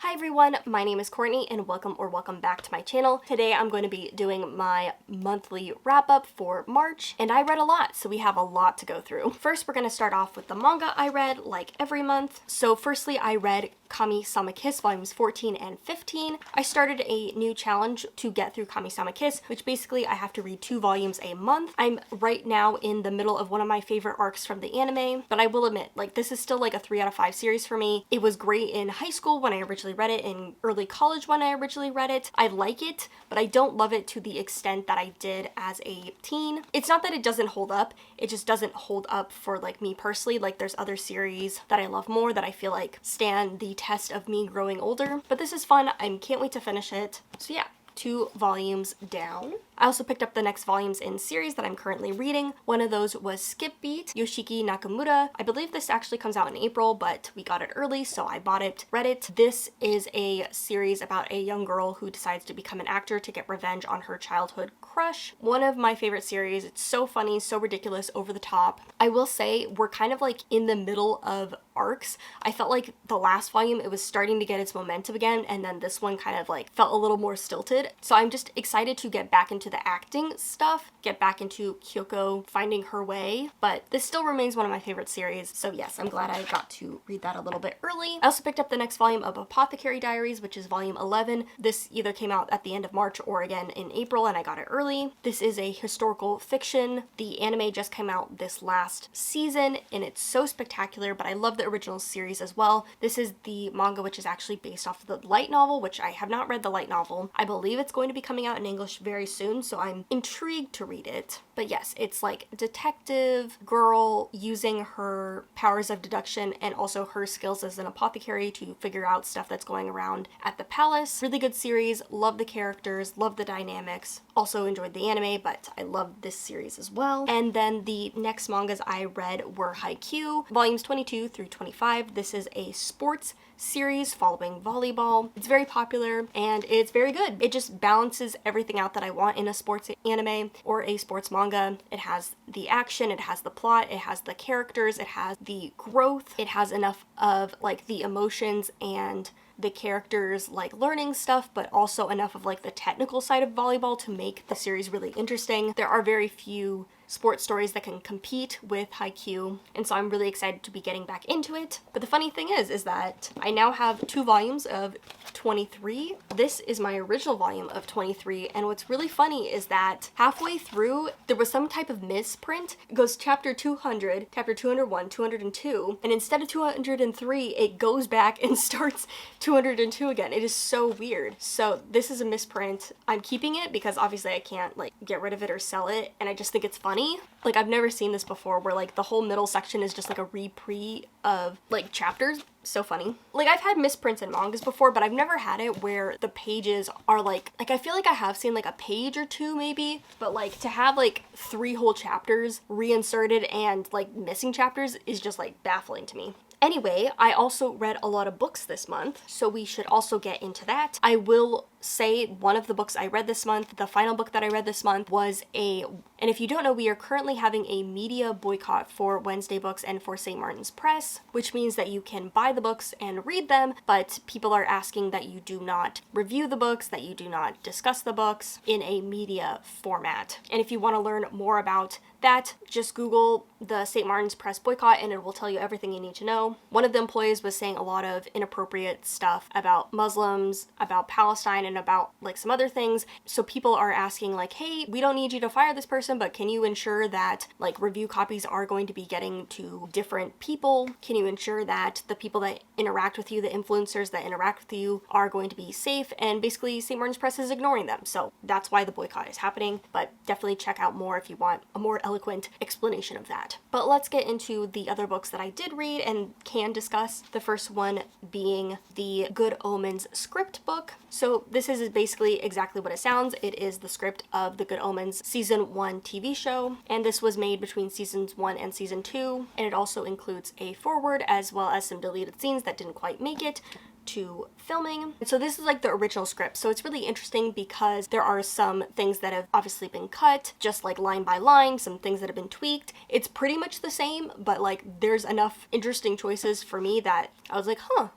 Hi everyone, my name is Courtney and welcome back to my channel. Today I'm going to be doing my monthly wrap up for March, and I read a lot, so we have a lot to go through. First, we're going to start off with the manga I read like every month. So firstly, I read Kami-sama Kiss volumes 14 and 15. I started a new challenge to get through Kami-sama Kiss, which basically I have to read 2 volumes a month. I'm right now in the middle of one of my favorite arcs from the anime, but I will admit, like, this is still like a 3 out of 5 series for me. It was great in high school when I originally read it, in early college when I originally read it. I like it, but I don't love it to the extent that I did as a teen. It's not that it doesn't hold up, it just doesn't hold up for like me personally. Like, there's other series that I love more that I feel like stand the test of me growing older, but this is fun. I can't wait to finish it. So yeah, 2 volumes down. I also picked up the next volumes in series that I'm currently reading. One of those was Skip Beat, Yoshiki Nakamura. I believe this actually comes out in April, but we got it early, so I bought it, read it. This is a series about a young girl who decides to become an actor to get revenge on her childhood crush. One of my favorite series. It's so funny, so ridiculous, over the top. I will say we're kind of like in the middle of arcs. I felt like the last volume, it was starting to get its momentum again, and then this one kind of like felt a little more stilted. So I'm just excited to get back into the acting stuff, get back into Kyoko finding her way, but this still remains one of my favorite series. So yes, I'm glad I got to read that a little bit early. I also picked up the next volume of Apothecary Diaries, which is volume 11. This either came out at the end of March or again in April, and I got it early. This is a historical fiction. The anime just came out this last season, and it's so spectacular, but I love the original series as well. This is the manga, which is actually based off of the light novel, which I have not read the light novel. I believe it's going to be coming out in English very soon, so I'm intrigued to read it. But yes, it's like a detective girl using her powers of deduction and also her skills as an apothecary to figure out stuff that's going around at the palace. Really good series. Love the characters, love the dynamics. Also enjoyed the anime, but I love this series as well. And then the next mangas I read were Haikyuu, volumes 22 through 25. This is a sports series following volleyball. It's very popular and it's very good. It just balances everything out that I want in a sports anime or a sports manga. It has the action, it has the plot, it has the characters, it has the growth, it has enough of like the emotions and the characters like learning stuff, but also enough of like the technical side of volleyball to make the series really interesting. There are very few sports stories that can compete with Haikyuu, and so I'm really excited to be getting back into it. But the funny thing is that I now have 2 volumes of 23. This is my original volume of 23, and what's really funny is that halfway through there was some type of misprint. It goes chapter 200, chapter 201, 202, and instead of 203 it goes back and starts 202 again. It is so weird. So this is a misprint. I'm keeping it because obviously I can't like get rid of it or sell it, and I just think it's funny. Like, I've never seen this before where like the whole middle section is just like a reprint of like chapters. So funny. Like, I've had misprints in mangas before, but I've never had it where the pages are like I feel like I have seen like a page or 2 maybe, but like to have like 3 whole chapters reinserted and like missing chapters is just like baffling to me. Anyway, I also read a lot of books this month, so we should also get into that. I will say one of the books I read this month, the final book that I read this month, was and if you don't know, we are currently having a media boycott for Wednesday Books and for St. Martin's Press, which means that you can buy the books and read them, but people are asking that you do not review the books, that you do not discuss the books in a media format. And if you want to learn more about that, just Google the St. Martin's Press boycott and it will tell you everything you need to know. One of the employees was saying a lot of inappropriate stuff about Muslims, about Palestine, and about like some other things. So people are asking like, hey, we don't need you to fire this person, but can you ensure that like review copies are going to be getting to different people? Can you ensure that the people that interact with you, the influencers that interact with you, are going to be safe? And basically St. Martin's Press is ignoring them. So that's why the boycott is happening, but definitely check out more if you want a more eloquent explanation of that. But let's get into the other books that I did read and can discuss. The first one being the Good Omens script book. So this is basically exactly what it sounds. It is the script of the Good Omens season 1 TV show, and this was made between seasons 1 and season 2, and it also includes a foreword as well as some deleted scenes that didn't quite make it to filming. And so this is like the original script. So it's really interesting because there are some things that have obviously been cut, just like line by line, some things that have been tweaked. It's pretty much the same, but like there's enough interesting choices for me that I was like, huh,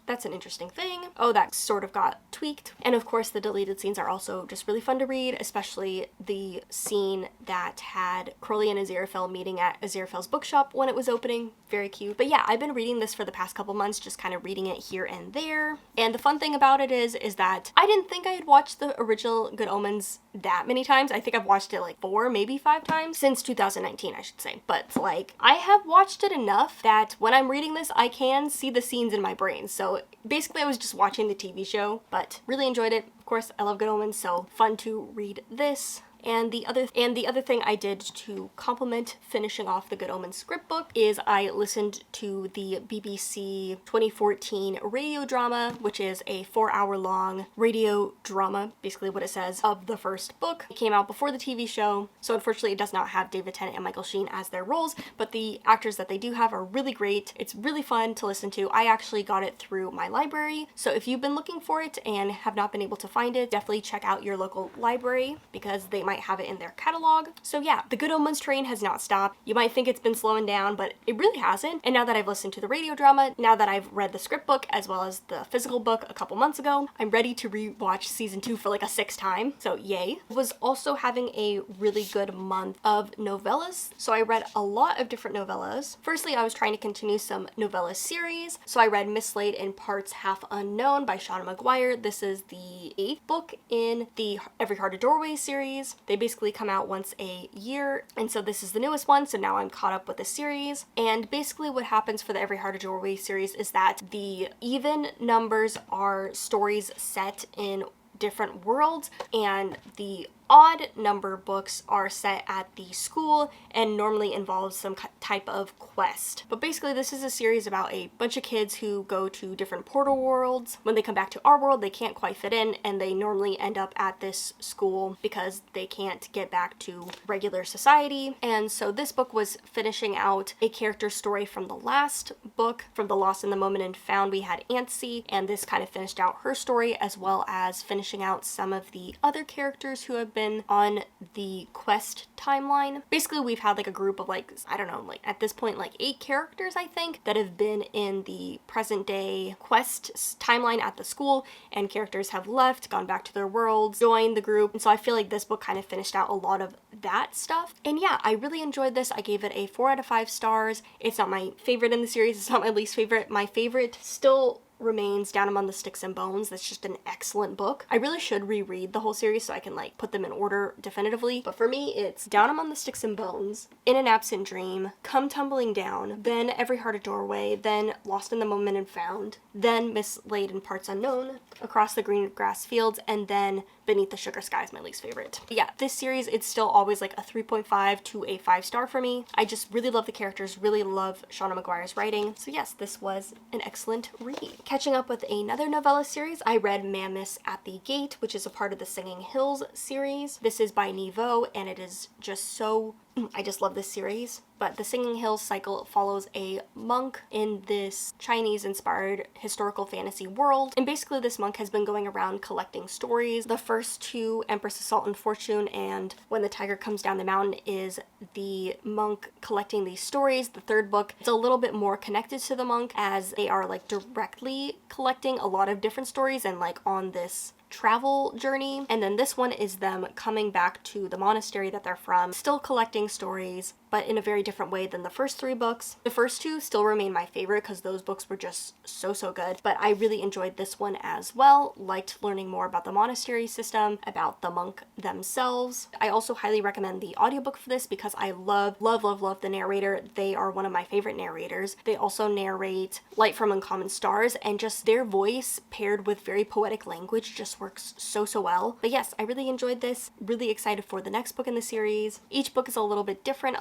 that's an interesting thing. Oh, that sort of got tweaked. And of course, the deleted scenes are also just really fun to read, especially the scene that had Crowley and Aziraphale meeting at Aziraphale's bookshop when it was opening. Very cute. But yeah, I've been reading this for the past couple months, just kind of reading it here and there. And the fun thing about it is that I didn't think I had watched the original Good Omens that many times. I think I've watched it like 4, maybe 5 times since 2019, I should say. But like, I have watched it enough that when I'm reading this, I can see the scenes in my brain. So basically I was just watching the TV show, but really enjoyed it. Of course, I love Good Omens, so fun to read this. And the other thing I did to complement finishing off the Good Omens script book is I listened to the BBC 2014 radio drama, which is a 4-hour-long radio drama, basically what it says, of the first book. It came out before the TV show, so unfortunately it does not have David Tennant and Michael Sheen as their roles, but the actors that they do have are really great. It's really fun to listen to. I actually got it through my library, so if you've been looking for it and have not been able to find it, definitely check out your local library because they might have it in their catalog. So yeah, the Good Omens train has not stopped. You might think it's been slowing down, but it really hasn't. And now that I've listened to the radio drama, now that I've read the script book as well as the physical book a couple months ago, I'm ready to rewatch season 2 for like a 6th time. So yay. Was also having a really good month of novellas. So I read a lot of different novellas. Firstly, I was trying to continue some novella series. So I read Mislaid in Parts Half Unknown by Shauna Maguire. This is the 8th book in the Every Heart a Doorway series. They basically come out once a year, and so this is the newest one, so now I'm caught up with the series. And basically what happens for the Every Heart a Doorway series is that the even numbers are stories set in different worlds, and the odd number books are set at the school and normally involves some type of quest. But basically this is a series about a bunch of kids who go to different portal worlds. When they come back to our world, they can't quite fit in, and they normally end up at this school because they can't get back to regular society. And so this book was finishing out a character story from the last book. From The Lost in the Moment and Found, we had Antsy, and this kind of finished out her story, as well as finishing out some of the other characters who have been on the quest timeline. Basically, we've had like a group of like, I don't know, like at this point like 8 characters, I think, that have been in the present day quest timeline at the school, and characters have left, gone back to their worlds, joined the group. And so I feel like this book kind of finished out a lot of that stuff. And yeah, I really enjoyed this. I gave it a 4 out of 5 stars. It's not my favorite in the series. It's not my least favorite. My favorite still remains Down Among the Sticks and Bones. That's just an excellent book. I really should reread the whole series so I can like put them in order definitively. But for me, it's Down Among the Sticks and Bones, In an Absent Dream, Come Tumbling Down, then Every Heart a Doorway, then Lost in the Moment and Found, then Mislaid in Parts Unknown, Across the Green Grass Fields, and then Beneath the Sugar Sky is my least favorite. But yeah, this series, it's still always like a 3.5 to a 5 star for me. I just really love the characters, really love Shauna Maguire's writing. So yes, this was an excellent read. Catching up with another novella series, I read Mammoths at the Gate, which is a part of the Singing Hills series. This is by Niveau, and it is just so, I just love this series. But the Singing Hills cycle follows a monk in this Chinese-inspired historical fantasy world. And basically this monk has been going around collecting stories. The first 2, Empress Assault and Fortune and When the Tiger Comes Down the Mountain, is the monk collecting these stories. The 3rd book, it's a little bit more connected to the monk, as they are like directly collecting a lot of different stories and like on this travel journey. And then this one is them coming back to the monastery that they're from, still collecting stories, but in a very different way than the first 3 books. The first 2 still remain my favorite because those books were just so good, but I really enjoyed this one as well. Liked learning more about the monastery system, about the monk themselves. I also highly recommend the audiobook for this because I love the narrator. They are one of my favorite narrators. They also narrate Light from Uncommon Stars, and just their voice paired with very poetic language just works so well. But yes, I really enjoyed this. Really excited for the next book in the series. Each book is a little bit different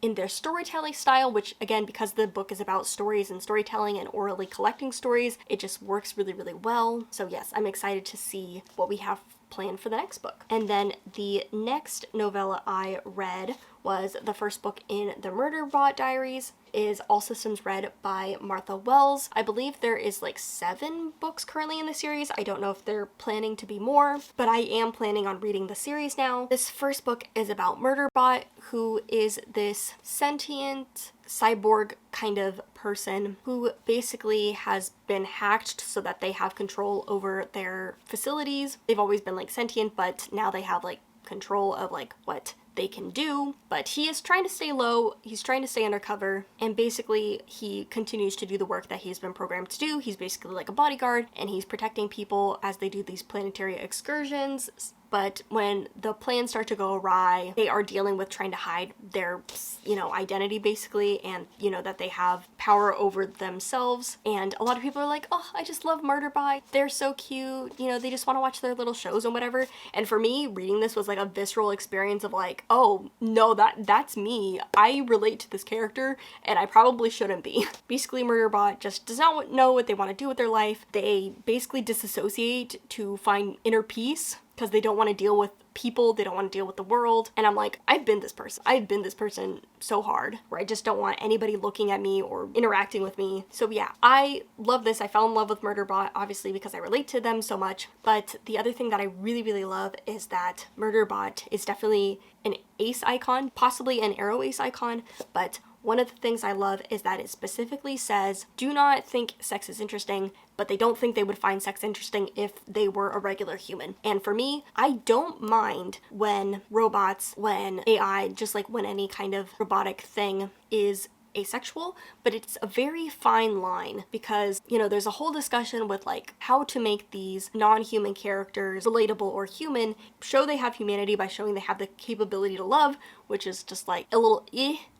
in their storytelling style, which again, because the book is about stories and storytelling and orally collecting stories, it just works really well. So yes, I'm excited to see what we have planned for the next book. And then the next novella I read was the first book in the Murderbot Diaries. is All Systems Red by Martha Wells. I believe there is like 7 books currently in the series. I don't know if they're planning to be more, but I am planning on reading the series now. This first book is about Murderbot, who is this sentient cyborg kind of person who basically has been hacked so that they have control over their facilities. They've always been like sentient, but now they have like control of like what they can do, but he is trying to stay low, he's trying to stay undercover, and basically he continues to do the work that he's been programmed to do. He's basically like a bodyguard, and he's protecting people as they do these planetary excursions. But when the plans start to go awry, they are dealing with trying to hide their, identity basically, and, that they have power over themselves. And a lot of people are like, oh, I just love Murderbot. They're so cute. They just want to watch their little shows and whatever. And for me, reading this was like a visceral experience of like, oh, no, that's me. I relate to this character, and I probably shouldn't be. Basically, Murderbot just does not know what they want to do with their life. They basically disassociate to find inner peace, because they don't want to deal with people, they don't want to deal with the world. And I'm like, I've been this person. I've been this person so hard, where I just don't want anybody looking at me or interacting with me. So yeah, I love this. I fell in love with Murderbot, obviously, because I relate to them so much. But the other thing that I really, really love is that Murderbot is definitely an ace icon, possibly an arrow ace icon, but one of the things I love is that it specifically says, do not think sex is interesting, but they don't think they would find sex interesting if they were a regular human. And for me, I don't mind when robots, when AI, just like when any kind of robotic thing is asexual, but it's a very fine line because, there's a whole discussion with like how to make these non-human characters relatable or human, show they have humanity by showing they have the capability to love, which is just like a little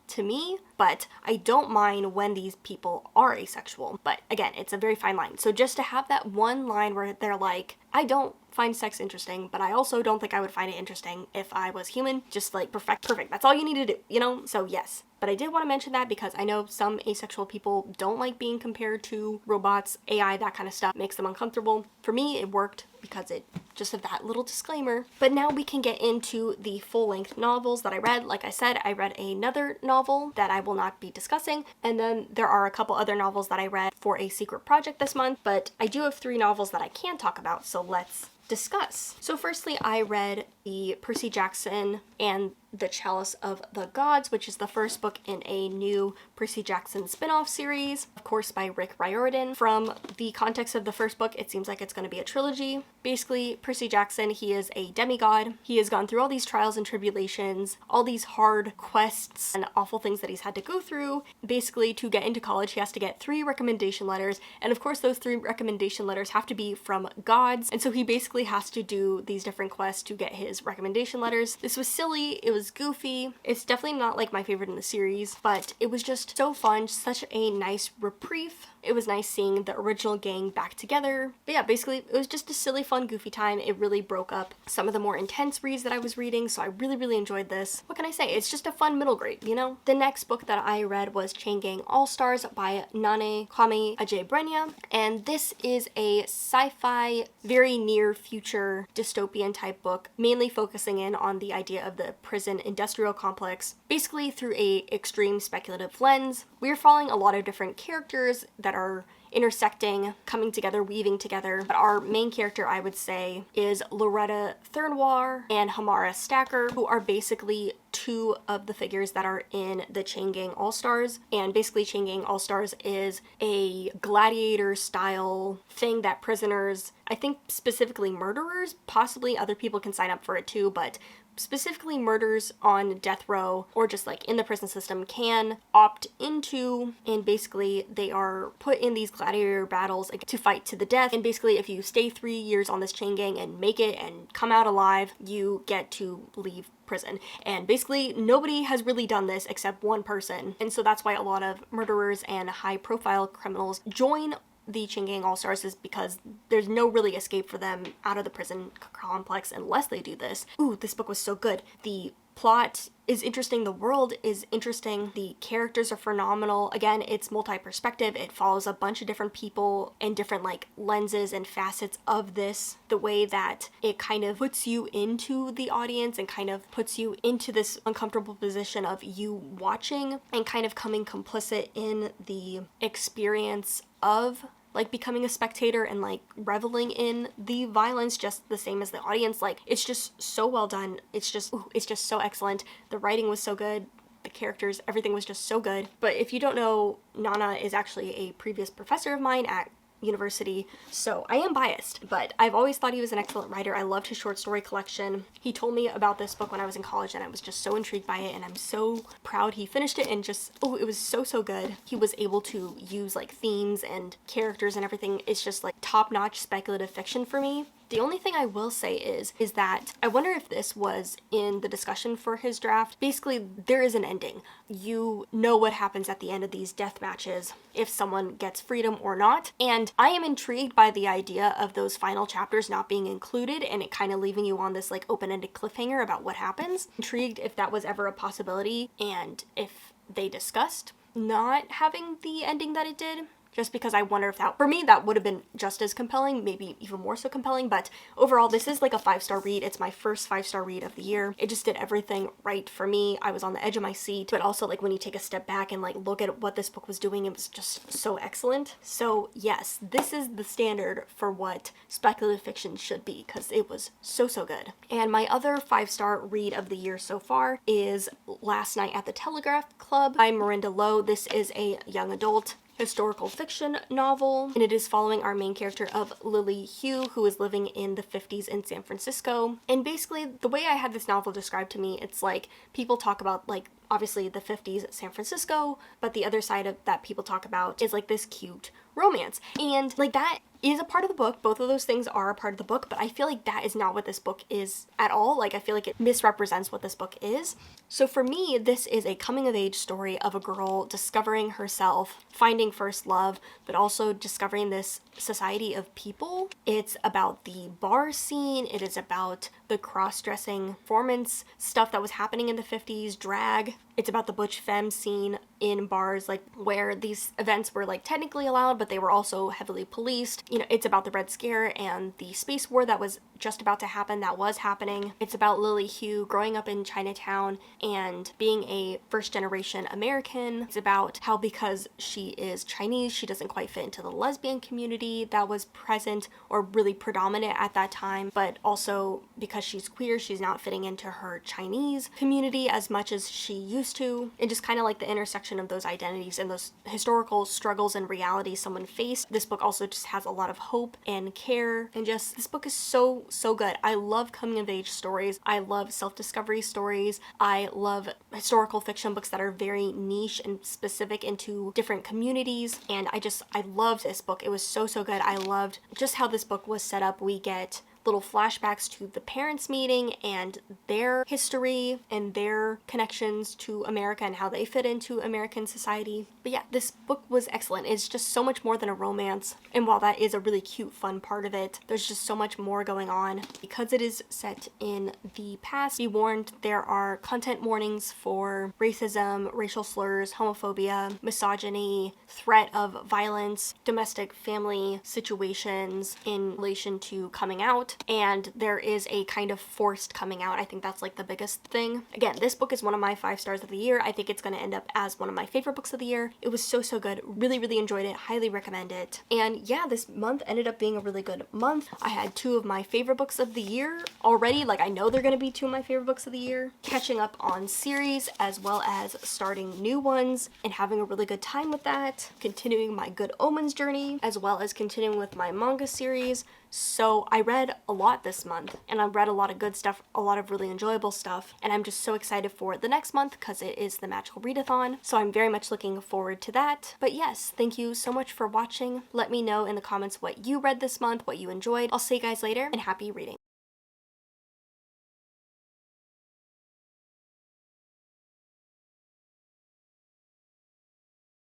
to me, but I don't mind when these people are asexual. But again, it's a very fine line. So just to have that one line where they're like, I don't find sex interesting, but I also don't think I would find it interesting if I was human, just like perfect. That's all you need to do, So yes. But I did want to mention that because I know some asexual people don't like being compared to robots, AI, that kind of stuff makes them uncomfortable. For me, it worked because it just of that little disclaimer. But now we can get into the full-length novels that I read. Like I said, I read another novel that I will not be discussing, and then there are a couple other novels that I read for a secret project this month, but I do have 3 novels that I can talk about, so let's discuss. So firstly, I read the Percy Jackson and the Chalice of the Gods, which is the first book in a new Percy Jackson spin-off series, of course by Rick Riordan. From the context of the first book, it seems like it's going to be a trilogy. Basically, Percy Jackson, he is a demigod. He has gone through all these trials and tribulations, all these hard quests and awful things that he's had to go through. Basically, to get into college, he has to get 3 recommendation letters, and of course those 3 recommendation letters have to be from gods, and so he basically has to do these different quests to get his recommendation letters. This was silly, it was goofy. It's definitely not like my favorite in the series, but it was just so fun, such a nice reprieve. It was nice seeing the original gang back together. But yeah, basically, it was just a silly, fun, goofy time. It really broke up some of the more intense reads that I was reading, so I really, really enjoyed this. What can I say? It's just a fun middle grade, The next book that I read was Chain Gang All-Stars by Nane Kwame Adjei-Brenyah, and this is a sci-fi, very near future dystopian type book, mainly focusing in on the idea of the prison industrial complex, basically through a extreme speculative lens. We're following a lot of different characters that are intersecting, coming together, weaving together. But our main character, I would say, is Loretta Thurnwar and Hamara Stacker, who are basically 2 of the figures that are in the Chain Gang All-Stars. And basically Chain Gang All-Stars is a gladiator style thing that prisoners, I think specifically murderers, possibly other people can sign up for it too, but specifically murders on death row or just like in the prison system can opt into, and basically they are put in these gladiator battles to fight to the death. And basically if you stay 3 years on this chain gang and make it and come out alive, you get to leave prison. And basically nobody has really done this except one person, and so that's why a lot of murderers and high profile criminals join the Chain Gang All-Stars, is because there's no really escape for them out of the prison complex unless they do this. Ooh, this book was so good. The plot is interesting, the world is interesting, the characters are phenomenal. Again, it's multi-perspective. It follows a bunch of different people and different like lenses and facets of this. The way that it kind of puts you into the audience and kind of puts you into this uncomfortable position of you watching and kind of coming complicit in the experience of like becoming a spectator and like reveling in the violence just the same as the audience. Like, it's just so well done. It's just so excellent. The writing was so good. The characters, everything was just so good. But if you don't know, Nana is actually a previous professor of mine at university, so I am biased, but I've always thought he was an excellent writer. I loved his short story collection. He told me about this book when I was in college and I was just so intrigued by it, and I'm so proud he finished it, and just, it was so good. He was able to use like themes and characters and everything. It's just like top-notch speculative fiction for me. The only thing I will say is that I wonder if this was in the discussion for his draft. Basically, there is an ending. You know what happens at the end of these death matches, if someone gets freedom or not. And I am intrigued by the idea of those final chapters not being included and it kind of leaving you on this like open-ended cliffhanger about what happens. Intrigued if that was ever a possibility and if they discussed not having the ending that it did. Just because I wonder if that, for me, that would have been just as compelling, maybe even more so compelling. But overall, this is like a 5-star read. It's my first 5-star read of the year. It just did everything right for me. I was on the edge of my seat, but also like when you take a step back and like look at what this book was doing, it was just so excellent. So yes, this is the standard for what speculative fiction should be, because it was so good. And my other 5-star read of the year so far is Last Night at the Telegraph Club by Marinda Lowe. This is a young adult historical fiction novel, and it is following our main character of Lily Hugh, who is living in the 50s in San Francisco. And basically, the way I had this novel described to me, it's like people talk about like obviously the 50s San Francisco, but the other side of that people talk about is like this cute romance. And like that is a part of the book. Both of those things are a part of the book, but I feel like that is not what this book is at all. Like, I feel like it misrepresents what this book is. So for me, this is a coming of age story of a girl discovering herself, finding first love, but also discovering this society of people. It's about the bar scene. It is about the cross-dressing performance stuff that was happening in the 50s, drag. It's about the butch femme scene in bars, like where these events were like technically allowed, but they were also heavily policed. You know, it's about the Red Scare and the space war that was just about to happen, that was happening. It's about Lily Hugh growing up in Chinatown and being a first-generation American. It's about how because she is Chinese, she doesn't quite fit into the lesbian community that was present or really predominant at that time, but also because she's queer, she's not fitting into her Chinese community as much as she used to. And just kind of like the intersection of those identities and those historical struggles and realities someone faced. This book also just has a lot of hope and care, and just, this book is so good. I love coming of age stories. I love self-discovery stories. I love historical fiction books that are very niche and specific into different communities, and I loved this book. It was so good. I loved just how this book was set up. We get little flashbacks to the parents' meeting and their history and their connections to America and how they fit into American society. But yeah, this book was excellent. It's just so much more than a romance. And while that is a really cute, fun part of it, there's just so much more going on. Because it is set in the past, be warned, there are content warnings for racism, racial slurs, homophobia, misogyny, threat of violence, domestic family situations in relation to coming out. And there is a kind of forced coming out. I think that's like the biggest thing. Again, this book is one of my 5 stars of the year. I think it's going to end up as one of my favorite books of the year. It was so good. Really enjoyed it. Highly recommend it. And yeah, this month ended up being a really good month. I had 2 of my favorite books of the year already. Like, I know they're going to be 2 of my favorite books of the year. Catching up on series as well as starting new ones and having a really good time with that. Continuing my Good Omens journey as well as continuing with my manga series. So I read a lot this month, and I read a lot of good stuff, a lot of really enjoyable stuff, and I'm just so excited for the next month because it is the Magical Readathon, so I'm very much looking forward to that. But yes, thank you so much for watching. Let me know in the comments what you read this month, what you enjoyed. I'll see you guys later, and happy reading.